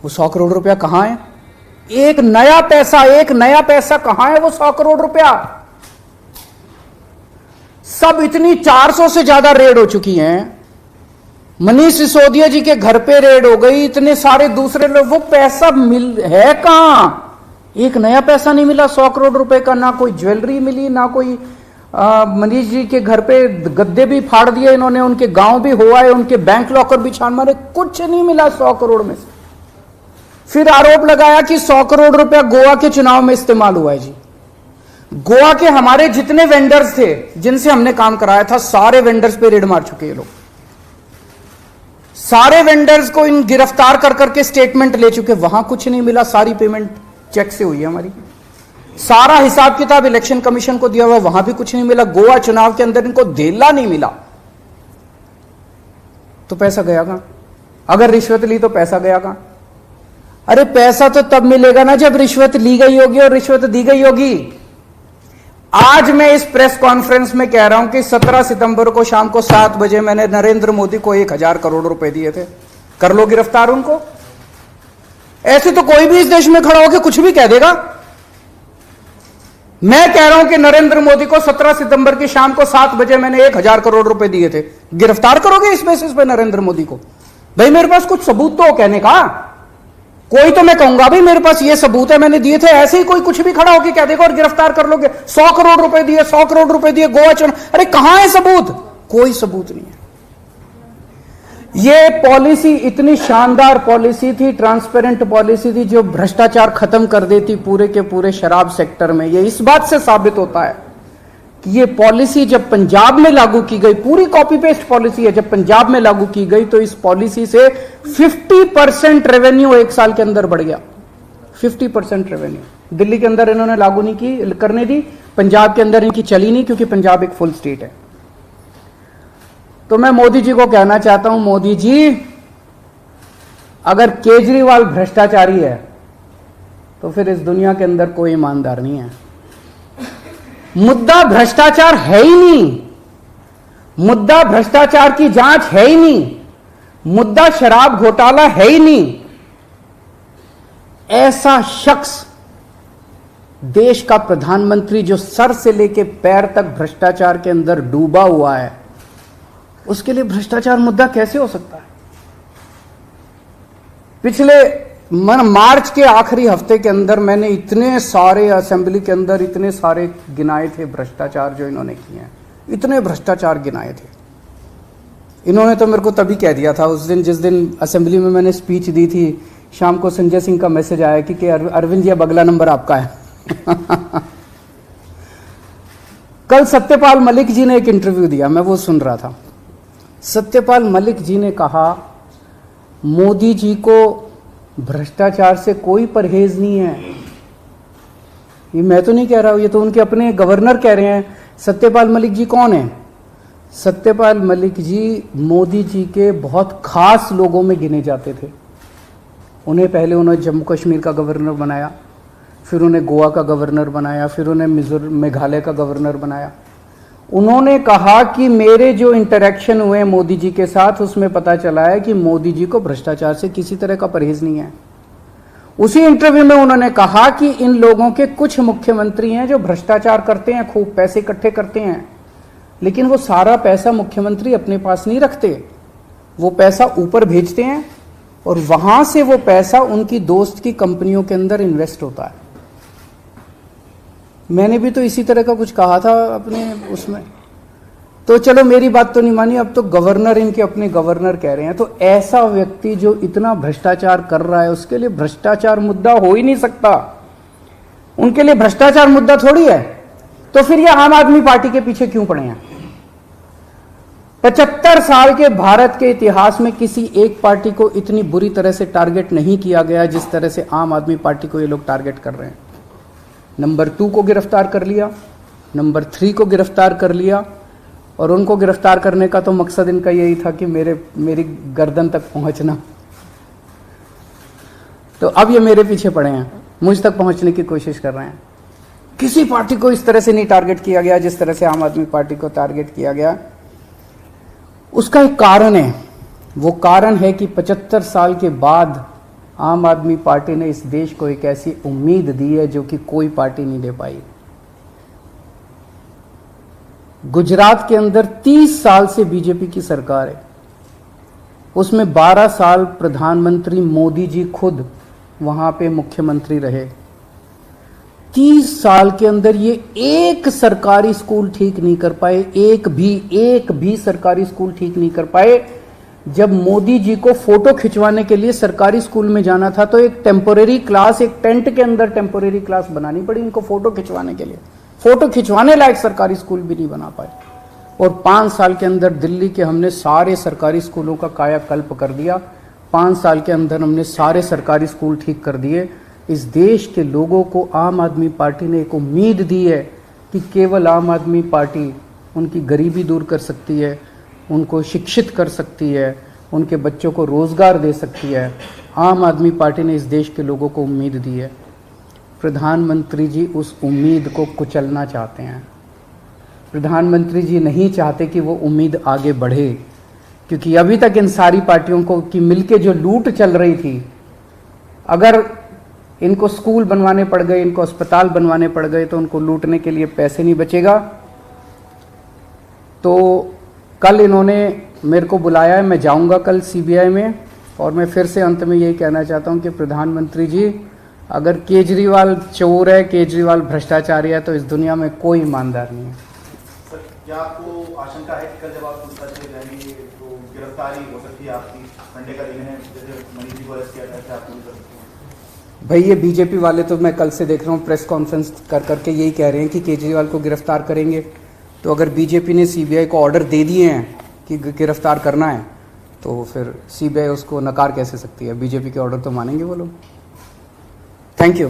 वो 100 करोड़ रुपया कहां है? एक नया पैसा कहां है वो 100 करोड़ रुपया? सब इतनी 400 से ज्यादा रेड हो चुकी हैं। मनीष सिसोदिया जी के घर पे रेड हो गई, इतने सारे दूसरे लोग, वो पैसा मिल है कहां? एक नया पैसा नहीं मिला 100 करोड़ रुपए का, ना कोई ज्वेलरी मिली, ना कोई मनीष जी के घर पे गद्दे भी फाड़ दिए इन्होंने, उनके गांव भी हुआ है, उनके बैंक लॉकर भी छान मारे, कुछ नहीं मिला 100 करोड़ में से। फिर आरोप लगाया कि 100 करोड़ रुपया गोवा के चुनाव में इस्तेमाल हुआ है। जी, गोवा के हमारे जितने वेंडर्स थे जिनसे हमने काम कराया था, सारे वेंडर्स पे रेड मार चुके हैं लोग। सारे वेंडर्स को इन गिरफ्तार कर करके स्टेटमेंट ले चुके, वहां कुछ नहीं मिला, सारी पेमेंट चेक से हुई है हमारी। सारा हिसाब किताब इलेक्शन कमीशन को दिया हुआ, वहां भी कुछ नहीं मिला। गोवा चुनाव के अंदर इनको धेला नहीं मिला, तो पैसा गया कहां? अगर रिश्वत ली तो पैसा गया कहां? अरे पैसा तो तब मिलेगा ना जब रिश्वत ली गई होगी और रिश्वत दी गई होगी। आज मैं इस प्रेस कॉन्फ्रेंस में कह रहा हूं कि 17 सितंबर को शाम को 7 बजे मैंने नरेंद्र मोदी को 1000 करोड़ रुपए दिए थे। कर लो गिरफ्तार उनको। ऐसे तो कोई भी इस देश में खड़ा होकर कुछ भी कह देगा। मैं कह रहा हूं कि नरेंद्र मोदी को 17 सितंबर की शाम को 7 बजे मैंने 1000 करोड़ रुपए दिए थे। गिरफ्तार करोगे इस बेसिस पे नरेंद्र मोदी को? भाई मेरे पास कुछ सबूत तो हो कहने का। कोई तो मैं कहूंगा भाई मेरे पास ये सबूत है, मैंने दिए थे। ऐसे ही कोई कुछ भी खड़ा होकर कह देगा और गिरफ्तार कर लोगे। 100 करोड़ रुपए दिए, 100 करोड़ रुपए दिए गोवा चुनाव। अरे कहां है सबूत? कोई सबूत नहीं है। ये पॉलिसी इतनी शानदार पॉलिसी थी, ट्रांसपेरेंट पॉलिसी थी, जो भ्रष्टाचार खत्म कर देती पूरे के पूरे शराब सेक्टर में। ये इस बात से साबित होता है कि ये पॉलिसी जब पंजाब में लागू की गई, पूरी कॉपी पेस्ट पॉलिसी है, जब पंजाब में लागू की गई तो इस पॉलिसी से 50% रेवेन्यू एक साल के अंदर बढ़ गया। 50% रेवेन्यू दिल्ली के अंदर इन्होंने लागू नहीं की, करने दी। पंजाब के अंदर इनकी चली नहीं, क्योंकि पंजाब एक फुल स्टेट है। तो मैं मोदी जी को कहना चाहता हूं, मोदी जी अगर केजरीवाल भ्रष्टाचारी है तो फिर इस दुनिया के अंदर कोई ईमानदार नहीं है। मुद्दा भ्रष्टाचार है ही नहीं, मुद्दा भ्रष्टाचार की जांच है ही नहीं, मुद्दा शराब घोटाला है ही नहीं। ऐसा शख्स देश का प्रधानमंत्री जो सर से लेकर पैर तक भ्रष्टाचार के अंदर डूबा हुआ है, उसके लिए भ्रष्टाचार मुद्दा कैसे हो सकता है? पिछले मार्च के आखिरी हफ्ते के अंदर मैंने इतने सारे असेंबली के अंदर इतने सारे गिनाए थे भ्रष्टाचार जो इन्होंने किए हैं, इतने भ्रष्टाचार गिनाए थे। इन्होंने तो मेरे को तभी कह दिया था उस दिन, जिस दिन असेंबली में मैंने स्पीच दी थी, शाम को संजय सिंह का मैसेज आया कि अरविंद जी अब अगला नंबर आपका है। कल सत्यपाल मलिक जी ने एक इंटरव्यू दिया, मैं वो सुन रहा था। सत्यपाल मलिक जी ने कहा मोदी जी को भ्रष्टाचार से कोई परहेज नहीं है। ये मैं तो नहीं कह रहा हूं, ये तो उनके अपने गवर्नर कह रहे हैं। सत्यपाल मलिक जी कौन है? सत्यपाल मलिक जी मोदी जी के बहुत खास लोगों में गिने जाते थे। उन्हें पहले उन्होंने जम्मू कश्मीर का गवर्नर बनाया, फिर उन्हें गोवा का गवर्नर बनाया, फिर उन्हें मेघालय का गवर्नर बनाया। उन्होंने कहा कि मेरे जो इंटरेक्शन हुए मोदी जी के साथ, उसमें पता चला है कि मोदी जी को भ्रष्टाचार से किसी तरह का परहेज नहीं है। उसी इंटरव्यू में उन्होंने कहा कि इन लोगों के कुछ मुख्यमंत्री हैं जो भ्रष्टाचार करते हैं, खूब पैसे इकट्ठे करते हैं, लेकिन वो सारा पैसा मुख्यमंत्री अपने पास नहीं रखते। वो पैसा ऊपर भेजते हैं और वहां से वो पैसा उनकी दोस्त की कंपनियों के अंदर इन्वेस्ट होता है। मैंने भी तो इसी तरह का कुछ कहा था अपने उसमें। तो चलो मेरी बात तो नहीं मानी, अब तो गवर्नर इनके अपने गवर्नर कह रहे हैं। तो ऐसा व्यक्ति जो इतना भ्रष्टाचार कर रहा है, उसके लिए भ्रष्टाचार मुद्दा हो ही नहीं सकता। उनके लिए भ्रष्टाचार मुद्दा थोड़ी है। तो फिर ये आम आदमी पार्टी के पीछे क्यों पड़े हैं? 75 साल के भारत के इतिहास में किसी एक पार्टी को इतनी बुरी तरह से टारगेट नहीं किया गया जिस तरह से आम आदमी पार्टी को ये लोग टारगेट कर रहे हैं। नंबर 2 को गिरफ्तार कर लिया, नंबर 3 को गिरफ्तार कर लिया, और उनको गिरफ्तार करने का तो मकसद इनका यही था कि मेरी गर्दन तक पहुंचना। तो अब ये मेरे पीछे पड़े हैं, मुझ तक पहुंचने की कोशिश कर रहे हैं। किसी पार्टी को इस तरह से नहीं टारगेट किया गया जिस तरह से आम आदमी पार्टी को टारगेट किया गया। उसका एक कारण है, वो कारण है कि 75 साल के बाद आम आदमी पार्टी ने इस देश को एक ऐसी उम्मीद दी है जो कि कोई पार्टी नहीं दे पाई। गुजरात के अंदर 30 साल से बीजेपी की सरकार है, उसमें 12 साल प्रधानमंत्री मोदी जी खुद वहां पे मुख्यमंत्री रहे। 30 साल के अंदर ये एक सरकारी स्कूल ठीक नहीं कर पाए, एक भी सरकारी स्कूल ठीक नहीं कर पाए। जब मोदी जी को फोटो खिंचवाने के लिए सरकारी स्कूल में जाना था तो एक टेम्पोरेरी क्लास, एक टेंट के अंदर टेम्पोरेरी क्लास बनानी पड़ी इनको फोटो खिंचवाने के लिए। फोटो खिंचवाने लायक सरकारी स्कूल भी नहीं बना पाए। और 5 साल के अंदर दिल्ली के हमने सारे सरकारी स्कूलों का कायाकल्प कर दिया। 5 साल के अंदर हमने सारे सरकारी स्कूल ठीक कर दिए। इस देश के लोगों को आम आदमी पार्टी ने एक उम्मीद दी है कि केवल आम आदमी पार्टी उनकी गरीबी दूर कर सकती है, उनको शिक्षित कर सकती है, उनके बच्चों को रोजगार दे सकती है। आम आदमी पार्टी ने इस देश के लोगों को उम्मीद दी है। प्रधानमंत्री जी उस उम्मीद को कुचलना चाहते हैं। प्रधानमंत्री जी नहीं चाहते कि वो उम्मीद आगे बढ़े, क्योंकि अभी तक इन सारी पार्टियों को की मिलके जो लूट चल रही थी, अगर इनको स्कूल बनवाने पड़ गए, इनको अस्पताल बनवाने पड़ गए तो उनको लूटने के लिए पैसे नहीं बचेगा। तो कल इन्होंने मेरे को बुलाया है, मैं जाऊंगा कल सीबीआई में। और मैं फिर से अंत में यही कहना चाहता हूं कि प्रधानमंत्री जी, अगर केजरीवाल चोर है, केजरीवाल भ्रष्टाचारी है, तो इस दुनिया में कोई ईमानदार नहीं है। सर, क्या आपको आशंका है कि कल जब आप पूछताछ में जाएंगे तो गिरफ्तारी हो सकती है आपकी? संडे का दिन है, जैसे मनीष जी को अरेस्ट किया गया था, आप पूरी कर सकते हैं? भाई ये बीजेपी वाले तो मैं कल से देख रहा हूँ प्रेस कॉन्फ्रेंस कर करके यही कह रहे हैं कि केजरीवाल को गिरफ्तार करेंगे। तो अगर बीजेपी ने सीबीआई को ऑर्डर दे दिए हैं कि गिरफ्तार करना है, तो फिर सीबीआई उसको नकार कैसे सकती है? बीजेपी के ऑर्डर तो मानेंगे वो लोग। Thank you.